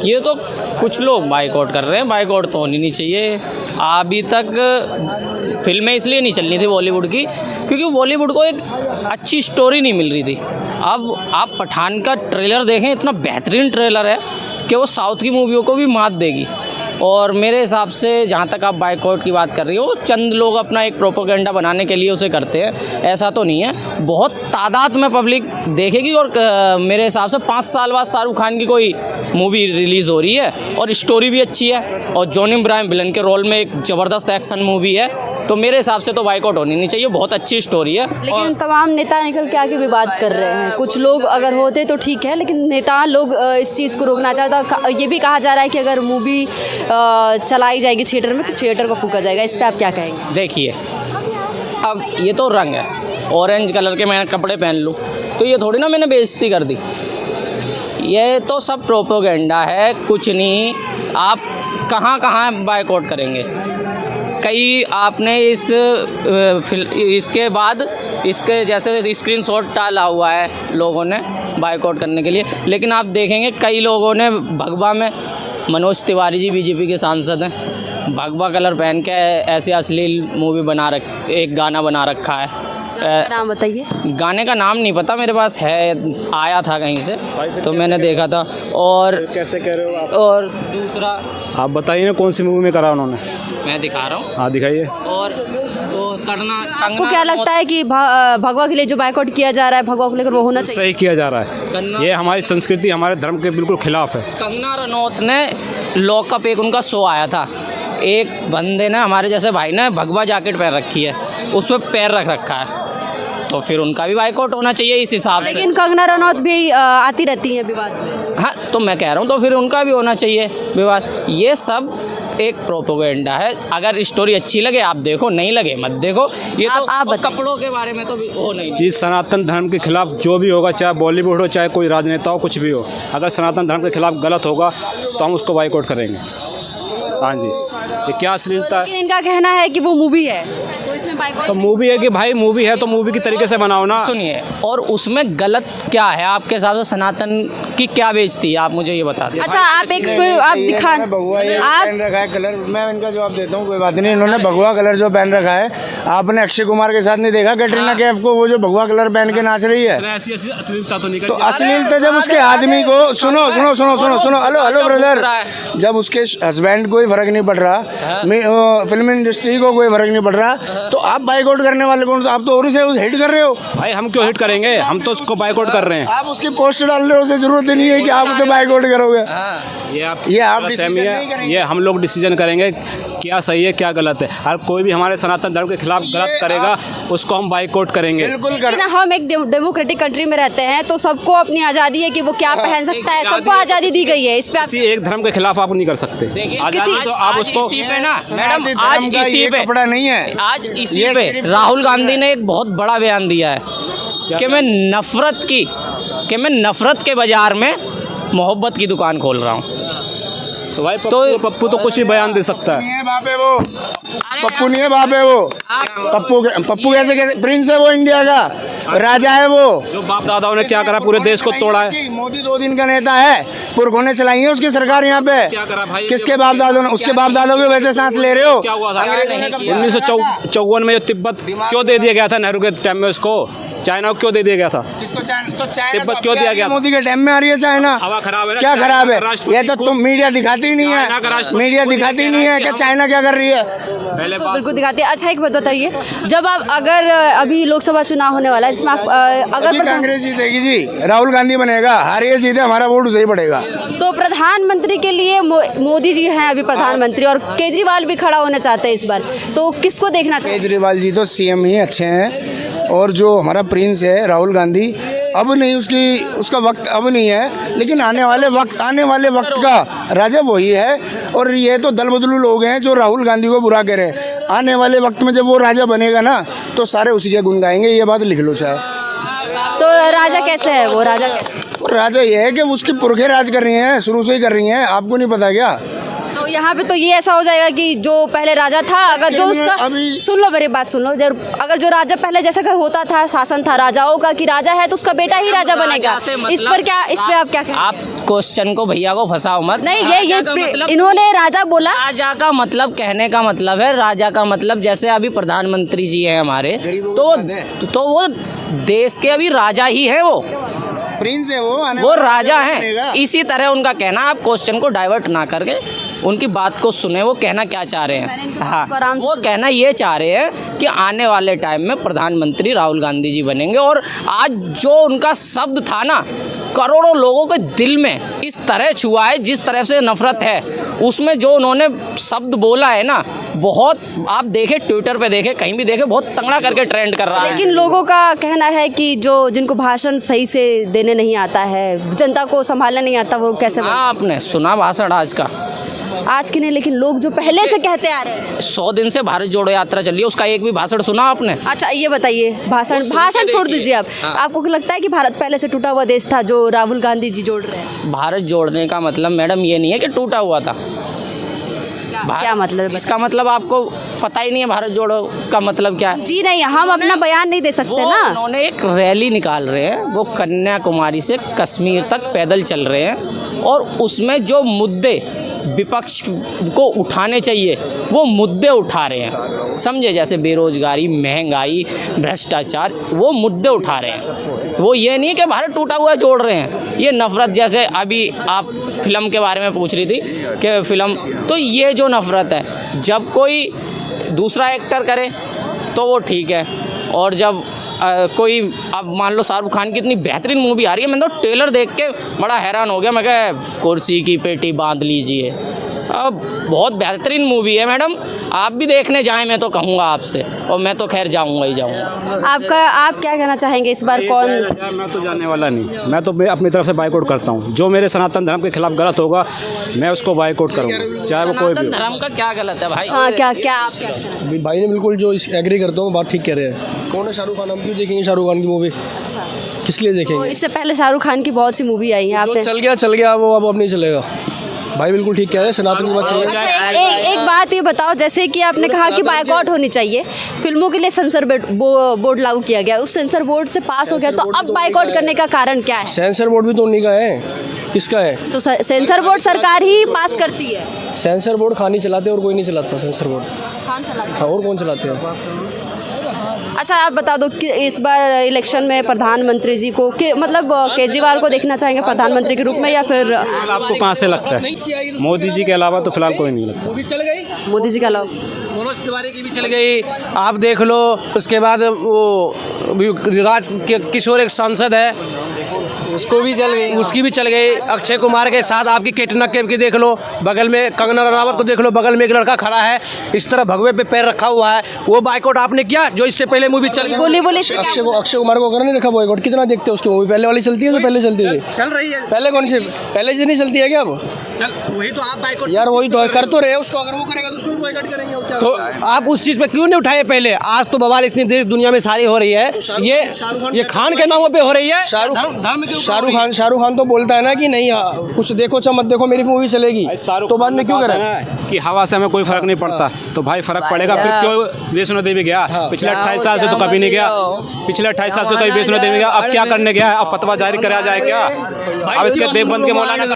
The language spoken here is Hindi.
ये तो कुछ लोग बाइकआउट कर रहे हैं, बाइकआउट तो होनी नहीं चाहिए। अभी तक फिल्में इसलिए नहीं चल रही थी बॉलीवुड की क्योंकि बॉलीवुड को एक अच्छी स्टोरी नहीं मिल रही थी। अब आप पठान का ट्रेलर देखें, इतना बेहतरीन ट्रेलर है कि वो साउथ की मूवियों को भी मात देगी। और मेरे हिसाब से जहाँ तक आप बाइकआउट की बात कर रही हो, चंद लोग अपना एक प्रोपेगेंडा बनाने के लिए उसे करते हैं, ऐसा तो नहीं है। बहुत तादाद में पब्लिक देखेगी और मेरे हिसाब से 5 साल बाद शाहरुख खान की कोई मूवी रिलीज़ हो रही है और स्टोरी भी अच्छी है और जॉनी इब्राहिम विलन के रोल में एक ज़बरदस्त एक्शन मूवी है, तो मेरे हिसाब से तो बाइकआउट होनी नहीं चाहिए। बहुत अच्छी स्टोरी है। लेकिन तमाम नेता निकल के आके विवाद कर रहे हैं। कुछ लोग अगर होते तो ठीक है, लेकिन नेता लोग इस चीज़ को रोकना चाहता। ये भी कहा जा रहा है कि अगर मूवी चलाई जाएगी थिएटर में तो थिएटर को फूका जाएगा। इस पर आप क्या कहेंगे? देखिए, अब ये तो रंग है, ऑरेंज कलर के मैं कपड़े पहन लूँ तो ये थोड़ी ना मैंने बेइज्जती कर दी। ये तो सब प्रोपेगेंडा है, कुछ नहीं। आप कहाँ कहाँ बाइकआउट करेंगे? कई आपने इसके बाद इसके जैसे स्क्रीनशॉट डाला हुआ है लोगों ने बाइकआउट करने के लिए, लेकिन आप देखेंगे कई लोगों ने भगवा में, मनोज तिवारी जी बीजेपी के सांसद हैं, भगवा कलर पहन के ऐसे अश्लील मूवी एक गाना बना रखा है। नाम बताइए। गाने का नाम नहीं पता, मेरे पास है, आया था कहीं से तो मैंने देखा था। और कैसे कह रहे हो आप? और दूसरा आप बताइए ना कौन सी मूवी में करा उन्होंने? मैं दिखा रहा हूँ। हाँ दिखाइए। और वो आपको क्या लगता है कि भगवा के लिए जो बाइकआउट किया जा रहा है, भगवा को लेकर वो होना चाहिए? सही किया जा रहा है। ये हमारी संस्कृति, हमारे धर्म के बिल्कुल खिलाफ है। कंगना रनौत ने लॉकअप, एक उनका शो आया था, एक बंदे ने, हमारे जैसे भाई ने भगवा जैकेट पहन रखी है, उसमें पैर रख रखा है, तो फिर उनका भी बाइकआउट होना चाहिए इस हिसाब से। लेकिन कंगना रनौत भी आती रहती हैं विवाद में। हाँ, तो मैं कह रहा हूँ तो फिर उनका भी होना चाहिए विवाद। ये सब एक प्रोपेगेंडा है। अगर स्टोरी अच्छी लगे आप देखो, नहीं लगे मत देखो। ये तो आप कपड़ों के बारे में तो हो नहीं चीज़ सनातन धर्म के खिलाफ जो भी होगा, चाहे बॉलीवुड हो चाहे कोई राजनेता हो, कुछ भी हो, अगर सनातन धर्म के खिलाफ गलत होगा तो हम उसको बाइकआउट करेंगे। हाँ जी, ये क्या अश्लीलता है। इनका कहना है कि वो मूवी है तो इसमें बाइकआउट। तो मूवी है कि भाई मूवी है तो मूवी की तरीके से बनाओ ना। सुनिए, और उसमें गलत क्या है आपके हिसाब से? सनातन की क्या बेइज्जती है, आप मुझे ये बता दें। अच्छा, आप एक आप दिखा, आप पहन रखा है कलर, मैं इनका जवाब देता हूँ, कोई बात नहीं। इन्होंने भगवा कलर जो पहन रखा है, आपने अक्षय कुमार के साथ नहीं देखा कैटरीना कैफ को, वो जो भगवा कलर पहन के नाच रही है? अश्लीलता तो नहीं। तो अश्लीलता जब उसके आदमी को, सुनो सुनो सुनो सुनो सुनो, हेलो हेलो ब्रदर, जब उसके हस्बैंड को फर्क नहीं पड़ रहा, फिल्म इंडस्ट्री को कोई फर्क नहीं पड़ रहा, तो आप बाइकआउट करने वाले कौन? आप तो और से हिट कर रहे हो। भाई हम क्यों हिट करेंगे? हम तो उसको बाइकआउट कर रहे हैं। आप उसकी पोस्ट डाल रहे हो, उसे जरूरत नहीं है कि आप उसे बाइकआउट करोगे। ये आप डिसीजन नहीं करेंगे। ये हम लोग डिसीजन करेंगे क्या सही है क्या गलत है। हर कोई भी हमारे सनातन धर्म के खिलाफ गलत करेगा उसको हम बाइकआउट करेंगे। बिल्कुल। हम एक डेमोक्रेटिक कंट्री में रहते हैं तो सबको अपनी आज़ादी है कि वो क्या पहन सकता है, सबको आज़ादी दी गई है। इस पे किसी एक धर्म के खिलाफ आप नहीं कर सकते। किसी तो आप उसको मैडम, आज इसी पे कपड़ा नहीं है, आज इसी पे राहुल गांधी ने एक बहुत बड़ा बयान दिया है कि मैं नफरत के बाजार में मोहब्बत की दुकान खोल रहा हूँ। तो भाई पप्पू तो कुछ भी बयान दे सकता है। बाप है वो, पप्पू नहीं है, बाप है वो। पप्पू कैसे प्रिंस है वो, इंडिया का राजा है वो। जो बाप दादाओं ने क्या करा, पूरे देश को तोड़ा है। मोदी 2 दिन का नेता है, पुरखों ने चलाई है उसकी सरकार यहाँ पे। क्या करा भाई? किसके बाप दादों ने? उसके बाप दादों के वैसे सांस ले रहे हो। क्या हुआ था 1954 में? जो तिब्बत क्यों दे दिया गया था नेहरू के टाइम में? उसको चाइना को क्यों दे दिया गया था? किसको? चाइना। तो चाइना तिब्बत क्यों दिया गया? मोदी के टाइम में आ रही है चाइना। हवा खराब है ना? क्या खराब है? ये तो तुम मीडिया दिखाती नहीं है, मीडिया दिखाती नहीं है कि चाइना क्या कर रही है। बिल्कुल दिखाते हैं। अच्छा, एक बात बताइए, जब आप अगर अभी लोकसभा चुनाव होने वाला है, इसमें आप अगर कांग्रेस जीतेगी जी, राहुल गांधी बनेगा, हारिए जीते हमारा वोट उसे ही पड़ेगा। तो प्रधानमंत्री के लिए मोदी जी हैं अभी प्रधानमंत्री, और केजरीवाल भी खड़ा होना चाहते हैं इस बार, तो किसको देखना चाहिए? केजरीवाल जी तो सीएम ही अच्छे हैं, और जो हमारा प्रिंस है राहुल गांधी, अब नहीं, उसका वक्त अब नहीं है, लेकिन आने वाले वक्त का राजा वही है। और ये तो दल बदलू लोग हैं जो राहुल गांधी को बुरा करें। आने वाले वक्त में जब वो राजा बनेगा ना तो सारे उसी के गुण गाएंगे, ये बात लिख लो चाहे। तो राजा कैसे है वो? राजा कैसे? राजा ये है कि उसके पुरखे राज कर रही हैं, शुरू से ही कर रही हैं, आपको नहीं पता क्या? तो यहाँ पे तो ये ऐसा हो जाएगा कि जो पहले राजा था, अगर जो लेकिन उसका अभी- सुन लो मेरी बात सुन लो, अगर जो राजा पहले जैसा का होता था, शासन था राजाओं का कि राजा है तो उसका बेटा ही राजा बनेगा। राजा से इस पर क्या, इस पे आप क्या कहें? आप क्वेश्चन को भैया को फंसाओ मत। नहीं, राजा का मतलब- इन्होंने राजा बोला। राजा का मतलब, कहने का मतलब है, राजा का मतलब जैसे अभी प्रधानमंत्री जी हैं हमारे, गरीबों तो के साथ तो वो देश के अभी राजा ही हैं, वो प्रिंस है, वो आने वो वाला राजा बनेगा। हैं। इसी तरह उनका कहना, आप क्वेश्चन को डाइवर्ट ना करके उनकी बात को सुने, वो कहना क्या चाह रहे मैंने हैं। इनको हाँ, आराम से वो कहना ये चाह रहे हैं कि आने वाले टाइम में प्रधानमंत्री राहुल गांधी जी बनेंगे। और आज जो उनका शब्द था ना, करोड़ों लोगों के दिल में इस तरह छुआ है, जिस तरह से नफरत है, उसमें जो उन्होंने शब्द बोला है ना, बहुत, आप देखें ट्विटर पे देखें, कहीं भी देखें, बहुत तंगड़ा करके ट्रेंड कर रहा है। लेकिन लोगों का कहना है कि जो जिनको भाषण सही से देने नहीं आता है, जनता को संभालना नहीं आता, वो कैसे हाँ, आपने सुना भाषण आज का? आज की नहीं, लेकिन लोग जो पहले से कहते आ रहे हैं। 100 दिन से भारत जोड़ो यात्रा चल रही है, उसका एक भी भाषण सुना आपने? अच्छा ये बताइए, भाषण छोड़ दीजिए आप। आपको क्या लगता है कि भारत पहले से टूटा हुआ देश था जो राहुल गांधी जी जोड़ रहे हैं? भारत जोड़ने का मतलब मैडम ये नहीं है कि टूटा हुआ था। क्या मतलब है? इसका मतलब आपको पता ही नहीं है भारत जोड़ो का मतलब क्या है? जी नहीं, हम अपना बयान नहीं दे सकते वो ना। उन्होंने एक रैली निकाल रहे हैं, वो कन्याकुमारी से कश्मीर तक पैदल चल रहे हैं, और उसमें जो मुद्दे विपक्ष को उठाने चाहिए वो मुद्दे उठा रहे हैं, समझे? जैसे बेरोजगारी, महंगाई, भ्रष्टाचार, वो मुद्दे उठा रहे हैं। वो ये नहीं कि भारत टूटा हुआ जोड़ रहे हैं। ये नफ़रत, जैसे अभी आप फिल्म के बारे में पूछ रही थी कि फिल्म, तो ये जो नफ़रत है, जब कोई दूसरा एक्टर करे तो वो ठीक है, और जब कोई, अब मान लो शाहरुख खान की इतनी बेहतरीन मूवी आ रही है, मैं तो ट्रेलर देख के बड़ा हैरान हो गया। मैं कहा कुर्सी की पेटी बांध लीजिए, अब बहुत बेहतरीन मूवी है मैडम, आप भी देखने जाएं, मैं तो कहूँगा आपसे, और मैं तो खैर जाऊँगा ही जाऊँगा। आप क्या कहना चाहेंगे इस बार कौन? मैं तो जानने वाला नहीं, मैं तो अपनी तरफ से बाइकआउट करता हूँ। जो मेरे सनातन धर्म के खिलाफ गलत होगा, मैं उसको बाइकआउट करूँगा, चाहे वो कोई भी सनातन हो। धर्म का क्या गलत है भाई? हाँ, क्या आप क्या कहना? भाई ने बिल्कुल जो एग्री करता हूँ, बात ठीक कह रहे हैं। कौन है शाहरुख खान? हम क्यों देखेंगे शाहरुख खान की मूवी? किस लिए तो देखेंगे? इससे पहले शाहरुख खान की बहुत सी मूवी आई है, जो आपने? चल गया वो अब नहीं चलेगा। भाई बिल्कुल ठीक कह रहे हैं, सनातन की बात चल अच्छा, एक बात ये बताओ, जैसे कि आपने कहा कि बायकॉट होनी चाहिए, फिल्मों के लिए सेंसर बोर्ड लागू किया गया, उस सेंसर बोर्ड से पास हो गया, तो अब बायकॉट करने का कारण क्या है? सेंसर बोर्ड भी तो उन्हीं का है। किसका है? तो सेंसर बोर्ड सरकार ही पास करती है। सेंसर बोर्ड खान ही चलाते और कोई नहीं चलाता सेंसर बोर्ड। खान चलाते हैं। हाँ, और कौन चलाते हैं? अच्छा आप बता दो कि इस बार इलेक्शन में प्रधानमंत्री जी को मतलब केजरीवाल को देखना चाहेंगे प्रधानमंत्री के रूप में, या फिर आपको कहाँ से लगता है? मोदी जी के अलावा तो फिलहाल कोई नहीं लगता। मोदी जी का अलावा? मनोज तिवारी की भी चल गई, आप देख लो। उसके बाद वो किशोर एक सांसद है, उसको भी चल गई, उसकी भी चल गई। अक्षय कुमार के साथ आपकी कैटरीना कैफ की देख लो, बगल में कंगना रनावत को देख लो, बगल में एक लड़का खड़ा है, इस तरह भगवे पे पैर रखा हुआ है। वो बाइकआउट आपने किया जो इससे पहले मूवी चल गई? बोली अक्षय कुमार को अगर नहीं रखा बॉयकॉट, कितना देखते हो उसकी मूवी? पहले वाली चलती है जो पहले चलती थी? चल रही है। पहले कौन सी? पहले से नहीं चलती है क्या वो? चल, वही तो आप बाइकआउट यार वही तो कर तो रहे हैं उसको, अगर वो करेगा तो उसको भी बॉयकॉट करेंगे और क्या? तो आप उस चीज़ पे क्यों नहीं उठाए पहले? आज तो बवाल इतनी देश दुनिया में सारी हो रही है, ये खान के नामों पे हो रही है। शाहरुख खान तो बोलता है ना कि नहीं, कुछ देखो चाहे मत देखो, मेरी मूवी चलेगी, तो बाद में क्यों करें? कि हवा से हमें कोई फर्क नहीं पड़ता, तो भाई फर्क पड़ेगा। फिर क्यों वैष्णो देवी गया? पिछले 28 साल से तो कभी नहीं गया, पिछले 28 साल से कभी वैष्णो देवी गया। अब क्या करने गया? अब फतवा जारी करा जाए क्या? अब इसके देवबंद के मौलाना